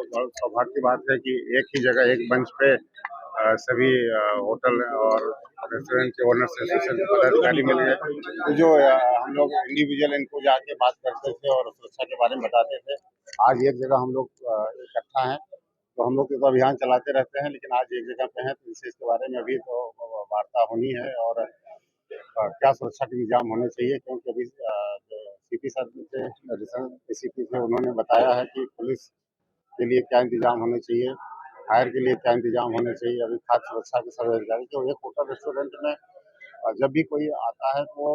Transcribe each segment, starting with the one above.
बहुत सौभाग्य की बात है कि एक ही जगह एक मंच पे सभी होटल और रेस्टोरेंट के ओनर्स एसोसिएशन के पदाधिकारी मिल गए। तो जो हम लोग इंडिविजुअल इनको जाके बात करते थे और सुरक्षा के बारे में बताते थे, आज एक जगह हम लोग इकट्ठा हैं। तो हम लोग तो अभियान चलाते रहते हैं, लेकिन आज एक जगह पे हैं तो इसके बारे में अभी तो वार्ता होनी है और क्या सुरक्षा के इंतजाम होने चाहिए, क्योंकि अभी जो सीपी सर थे, एडिशनल डीसीपी थे, उन्होंने बताया है कि पुलिस के लिए क्या इंतजाम होने चाहिए, फायर के लिए क्या इंतजाम होने चाहिए, अभी खाद्य सुरक्षा के सभी अधिकारी। तो एक होटल रेस्टोरेंट में जब भी कोई आता है तो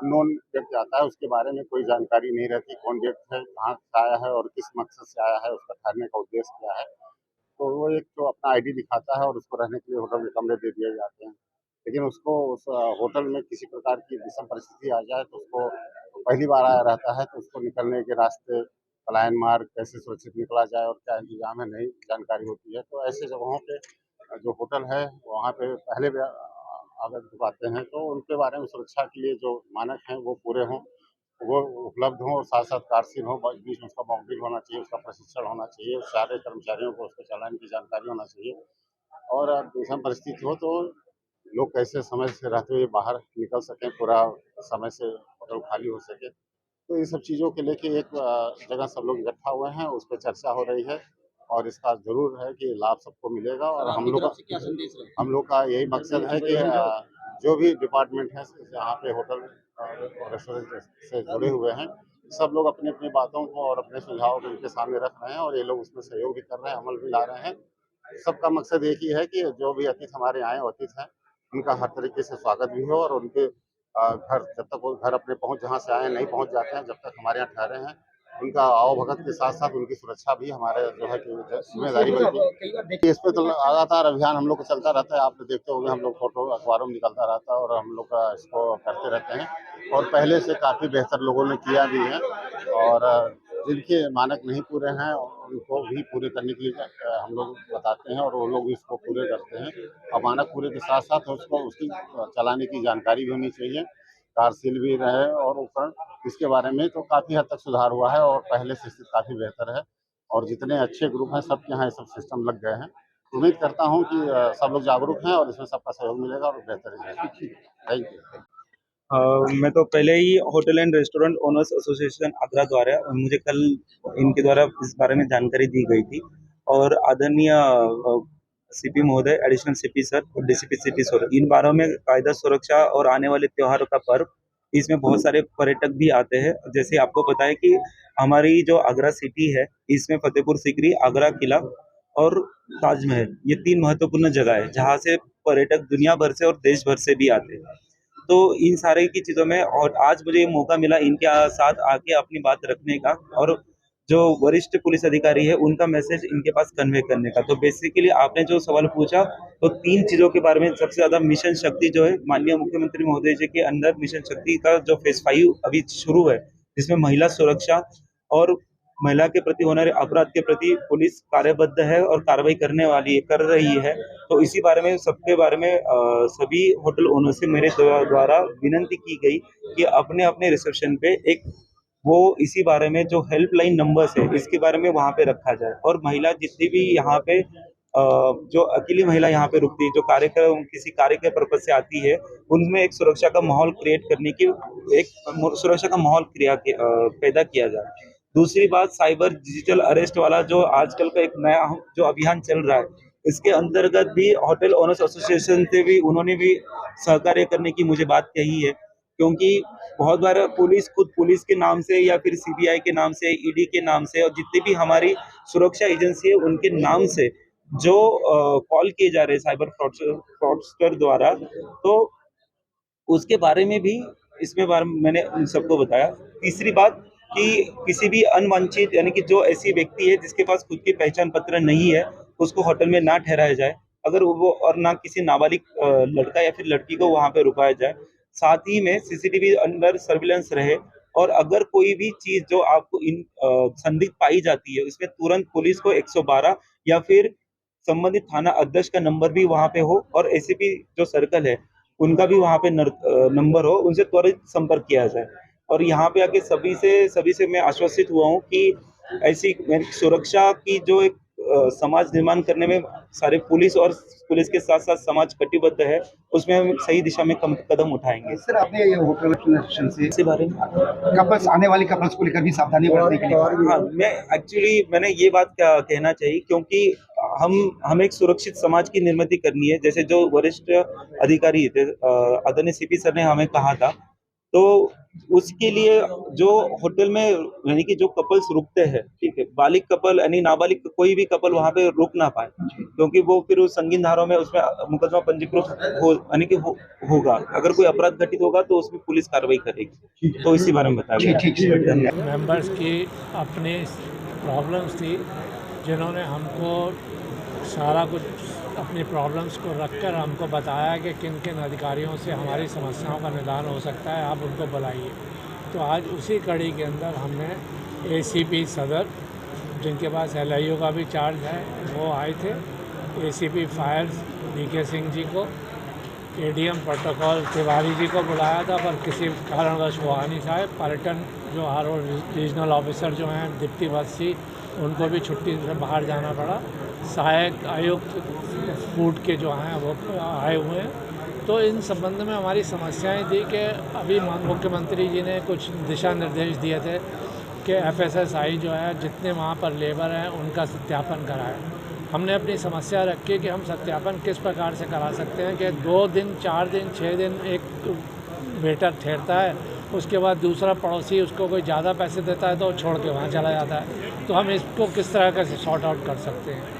अननोन व्यक्ति आता है, उसके बारे में कोई जानकारी नहीं रहती, कौन व्यक्ति है, कहाँ से आया है और किस मकसद से आया है, उसका ठहरने का उद्देश्य क्या है। तो वो एक तो अपना आईडी दिखाता है और उसको रहने के लिए होटल में कमरे दे दिए जाते हैं। लेकिन उसको उस होटल में किसी प्रकार की विषम परिस्थिति आ जाए तो उसको पहली बार आया रहता है, तो उसको निकलने के रास्ते, पलायन मार्ग कैसे सुरक्षित निकला जाए और क्या इंतजाम है, नहीं जानकारी होती है। तो ऐसे जगहों पे जो होटल है वहाँ पे पहले भी अगर दुकाते हैं तो उनके बारे में सुरक्षा के लिए जो मानक हैं वो पूरे हों, वो उपलब्ध हों और साथ साथ कारसील हो, बीच में उसका मॉक ड्रिल होना चाहिए, उसका प्रशिक्षण होना चाहिए, सारे कर्मचारियों को उसके चालान की जानकारी होना चाहिए। और विषम परिस्थिति हो तो लोग कैसे समय से रहते हुए बाहर निकल सकें, पूरा समय से होटल खाली हो सके। तो ये सब चीज़ों को लेके एक जगह सब लोग इकट्ठा हुए हैं, उस पर चर्चा हो रही है और इसका ज़रूर है कि लाभ सबको मिलेगा। और हम लोग का यही मकसद है कि जो भी डिपार्टमेंट है यहाँ पे होटल और रेस्टोरेंट से जुड़े हुए हैं, सब लोग अपनी अपनी बातों को और अपने सुझाव को इनके सामने रख रहे हैं और ये लोग उसमें सहयोग भी कर रहे हैं, अमल भी ला रहे हैं। सबका मकसद एक ही है कि जो भी अतिथि हमारे आए अतिथि हैं, उनका हर तरीके से स्वागत भी हो और उनके घर, जब तक वो घर अपने पहुंच जहाँ से आए नहीं पहुंच जाते हैं, जब तक हमारे यहाँ ठहरे हैं, उनका आवभगत के साथ साथ उनकी सुरक्षा भी हमारे जो है कि जिम्मेदारी बनती है। इस पे तो लगातार अभियान हम लोग को चलता रहता है, आप तो देखते होंगे, हम लोग फोटो अखबारों में निकलता रहता है और हम लोग का इसको करते रहते हैं और पहले से काफी बेहतर लोगों ने किया भी है। और जिनके मानक नहीं पूरे हैं उनको भी पूरे करने के लिए हम लोग बताते हैं और वो लोग भी इसको पूरे करते हैं। और मानक पूरे के साथ साथ उसको उसकी चलाने की जानकारी भी होनी चाहिए, कारसील भी रहे और उपकरण, इसके बारे में तो काफ़ी हद तक सुधार हुआ है और पहले से स्थिति काफ़ी बेहतर है। और जितने अच्छे ग्रुप हैं सबके यहाँ ये सब सिस्टम लग गए हैं। उम्मीद करता हूँ कि सब लोग जागरूक हैं और इसमें सबका सहयोग मिलेगा और बेहतर रहेगा। Thank you. मैं तो पहले ही hotel and restaurant owners association Agra द्वारा मुझे कल इनके द्वारा इस बारे में जानकारी दी गई थी और आदरणीय सीपी महोदय, एडिशनल सीपी सर और डीसीपी सिटी सर, इन बारों में कायदा सुरक्षा और आने वाले त्योहारों का पर्व, इसमें बहुत सारे पर्यटक भी आते हैं। जैसे आपको पता है कि हमारी जो आगरा सिटी है, इसमें फतेहपुर सीकरी, आगरा किला और ताजमहल, ये 3 महत्वपूर्ण जगह है जहाँ से पर्यटक दुनिया भर से और देश भर से भी आते हैं। तो इन सारे की चीज़ों में और आज मुझे ये मौका मिला इनके साथ आके अपनी बात रखने का और जो वरिष्ठ पुलिस अधिकारी है उनका मैसेज इनके पास कन्वे करने का। तो बेसिकली आपने जो सवाल पूछा, तो 3 चीज़ों के बारे में सबसे ज़्यादा मिशन शक्ति जो है, माननीय मुख्यमंत्री महोदय जी के अंदर मिशन शक्ति का जो फेज़ 5 अभी शुरू है, जिसमें महिला सुरक्षा और महिला के प्रति होने वाले अपराध के प्रति पुलिस कार्यबद्ध है और कार्रवाई करने वाली है, कर रही है। तो इसी बारे में, सबके बारे में सभी होटल ओनर से मेरे द्वारा विनंती की गई कि अपने अपने रिसेप्शन पे एक वो इसी बारे में जो हेल्पलाइन नंबर्स है इसके बारे में वहाँ पे रखा जाए और महिला जितनी भी यहाँ पे जो अकेली महिला यहाँ पे रुकती है, जो कार्यक्रम किसी कार्य के पर्पज से आती है, उनमें एक सुरक्षा का माहौल क्रिएट करने की, एक सुरक्षा का माहौल पैदा किया जाए। दूसरी बात, साइबर डिजिटल अरेस्ट वाला जो आजकल का एक नया जो अभियान चल रहा है, इसके अंतर्गत भी होटल ओनर्स एसोसिएशन से भी उन्होंने भी सहकार्य करने की मुझे बात कही है, क्योंकि बहुत बार पुलिस खुद पुलिस के नाम से या फिर सीबीआई के नाम से, ईडी के नाम से और जितनी भी हमारी सुरक्षा एजेंसी है उनके नाम से जो कॉल किए जा रहे हैं साइबर फ्रॉडस्टर द्वारा, तो उसके बारे में भी इसमें बारे में मैंने उन सबको बताया। तीसरी बात कि किसी भी अनवांछित, यानी कि जो ऐसी व्यक्ति है जिसके पास खुद की पहचान पत्र नहीं है, उसको होटल में ना ठहराया जाए, अगर वो, और ना किसी नाबालिग लड़का या फिर लड़की को वहाँ पे रुकाया जाए। साथ ही में सीसीटीवी अंडर सर्विलेंस रहे और अगर कोई भी चीज़ जो आपको संदिग्ध पाई जाती है, उसमें तुरंत पुलिस को 112 या फिर संबंधित थाना अध्यक्ष का नंबर भी वहाँ पे हो और एसीपी जो सर्कल है उनका भी वहाँ पे नंबर हो, उनसे त्वरित संपर्क किया जाए। और यहाँ पे आके सभी से मैं आश्वसित हुआ हूँ कि ऐसी सुरक्षा की जो एक समाज निर्माण करने में सारे पुलिस और पुलिस के साथ साथ समाज कटिबद्ध है, उसमें हम सही दिशा में कदम उठाएंगे। सर, आपने ये होटल एडमिनिस्ट्रेशन से इसी बारे में कपल्स आने वाले कपल्स को लेकर भी सावधानी बरतने के लिए कहा। हाँ, मैंने ये बात कहना चाहिए, क्योंकि हमें एक सुरक्षित समाज की निर्मित करनी है। जैसे जो वरिष्ठ अधिकारी थे, आदरणीय सीपी सर ने हमें कहा था, तो उसके लिए जो होटल में यानी कि जो कपल्स रुकते हैं, ठीक है, बालिग कपल यानी नाबालिग कोई भी कपल वहां पे रुक ना पाए, क्योंकि वो फिर उस संगीन धाराओं में उसमें मुकदमा पंजीकृत हो यानी कि होगा। अगर कोई अपराध घटित होगा तो उसमें पुलिस कार्रवाई करेगी। तो इसी बारे में बताया। ठीक है। मेंबर्स की अपनी प्रॉब्लम्स थी, जिन्होंने हमको सारा कुछ अपनी प्रॉब्लम्स को रखकर हमको बताया कि किन किन अधिकारियों से हमारी समस्याओं का निदान हो सकता है, आप उनको बुलाइए। तो आज उसी कड़ी के अंदर हमने एसीपी सदर, जिनके पास LIO का भी चार्ज है, वो आए थे। ACP Fyers DK Singh ji को, ADM प्रोटोकॉल तिवारी जी को बुलाया था, पर किसी कारणवश वो आ नहीं पाए। पर्यटन जो रीजनल ऑफिसर जो हैं दीप्ति वत्सी, उनको भी छुट्टी से बाहर जाना पड़ा। सहायक आयुक्त फूड के जो हैं वो आए हुए हैं। तो इन संबंध में हमारी समस्याएं थी कि अभी मुख्यमंत्री जी ने कुछ दिशा निर्देश दिए थे कि FSSAI जो है जितने वहाँ पर लेबर हैं उनका सत्यापन कराएं। हमने अपनी समस्या रखी कि हम सत्यापन किस प्रकार से करा सकते हैं कि 2 दिन 4 दिन 6 दिन एक वेटर ठहरता है, उसके बाद दूसरा पड़ोसी उसको कोई ज़्यादा पैसे देता है तो वो छोड़ के वहाँ चला जाता है। तो हम इसको किस तरह का सॉर्ट आउट कर सकते हैं।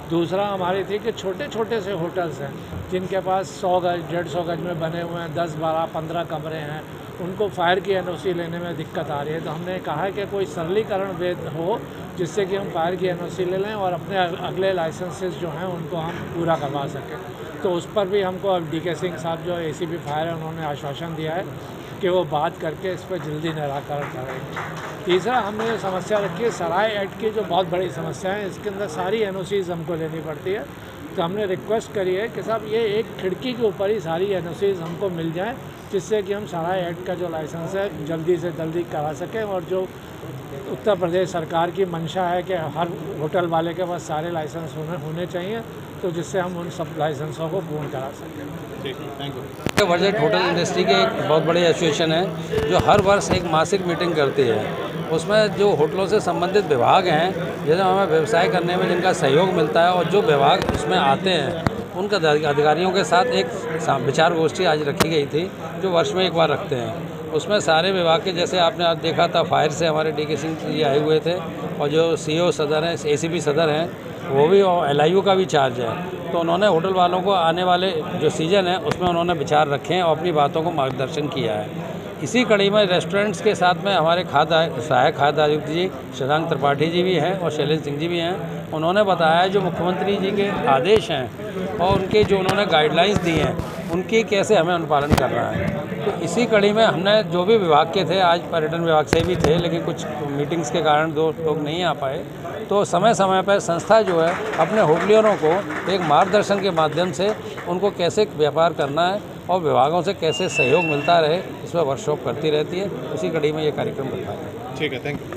दूसरा हमारी थी कि छोटे छोटे से होटल्स हैं जिनके पास 100 गज 150 गज में बने हुए हैं, 10 12 15 कमरे हैं, उनको फायर की NOC लेने में दिक्कत आ रही है। तो हमने कहा कि कोई सरलीकरण वेद हो जिससे कि हम फायर की NOC ले लें और अपने अगले लाइसेंसेस जो हैं उनको हम पूरा करवा सकें। तो उस पर भी हमको अब DK सिंह साहब जो ACP फायर है, उन्होंने आश्वासन दिया है कि वो बात करके इस पर जल्दी निराकरण करेंगे। तीसरा हमने जो समस्या रखी है सराय एक्ट की, जो बहुत बड़ी समस्या है, इसके अंदर सारी NOCs हमको लेनी पड़ती है। तो हमने रिक्वेस्ट करी है कि साहब ये एक खिड़की के ऊपर ही सारी NOCs हमको मिल जाएं, जिससे कि हम सराय एक्ट का जो लाइसेंस है जल्दी से जल्दी करा सकें। और जो उत्तर प्रदेश सरकार की मंशा है कि हर होटल वाले के पास सारे लाइसेंस होने चाहिए, तो जिससे हम उन सब लाइसेंसों को पूर्ण करा सकें। Thank you. Budget hotel industry के एक बहुत बड़ी एसोसिएशन है जो हर वर्ष एक मासिक मीटिंग करती है। उसमें जो होटलों से संबंधित विभाग हैं, जैसे हमें व्यवसाय करने में जिनका सहयोग मिलता है, और जो विभाग उसमें आते हैं उनका अधिकारियों के साथ एक विचार गोष्ठी आज रखी गई थी, जो वर्ष में एक बार रखते हैं। उसमें सारे विभाग के, जैसे आपने आज देखा था, फायर से हमारे DK सिंह जी आए हुए थे, और जो CO सदर हैं, ACP सदर हैं, वो भी, और LIO का भी चार्ज है। तो उन्होंने होटल वालों को आने वाले जो सीज़न है उसमें उन्होंने विचार रखे हैं और अपनी बातों को मार्गदर्शन किया है। इसी कड़ी में रेस्टोरेंट्स के साथ में हमारे सहायक खाद्य आयुक्त जी शशांक त्रिपाठी जी भी हैं और शैलेंद्र सिंह जी भी हैं। उन्होंने बताया जो मुख्यमंत्री जी के आदेश हैं और उनके जो उन्होंने गाइडलाइंस दी हैं, उनकी कैसे हमें अनुपालन करना है। तो इसी कड़ी में हमने जो भी विभाग के थे, आज पर्यटन विभाग से भी थे, लेकिन कुछ मीटिंग्स के कारण 2 लोग नहीं आ पाए, तो समय समय पर संस्था जो है अपने होटलियरों को एक मार्गदर्शन के माध्यम से उनको कैसे व्यापार करना है और विभागों से कैसे सहयोग मिलता रहे, इस पर वर्कशॉप करती रहती है। उसी कड़ी में ये कार्यक्रम होता है। ठीक है, थैंक यू।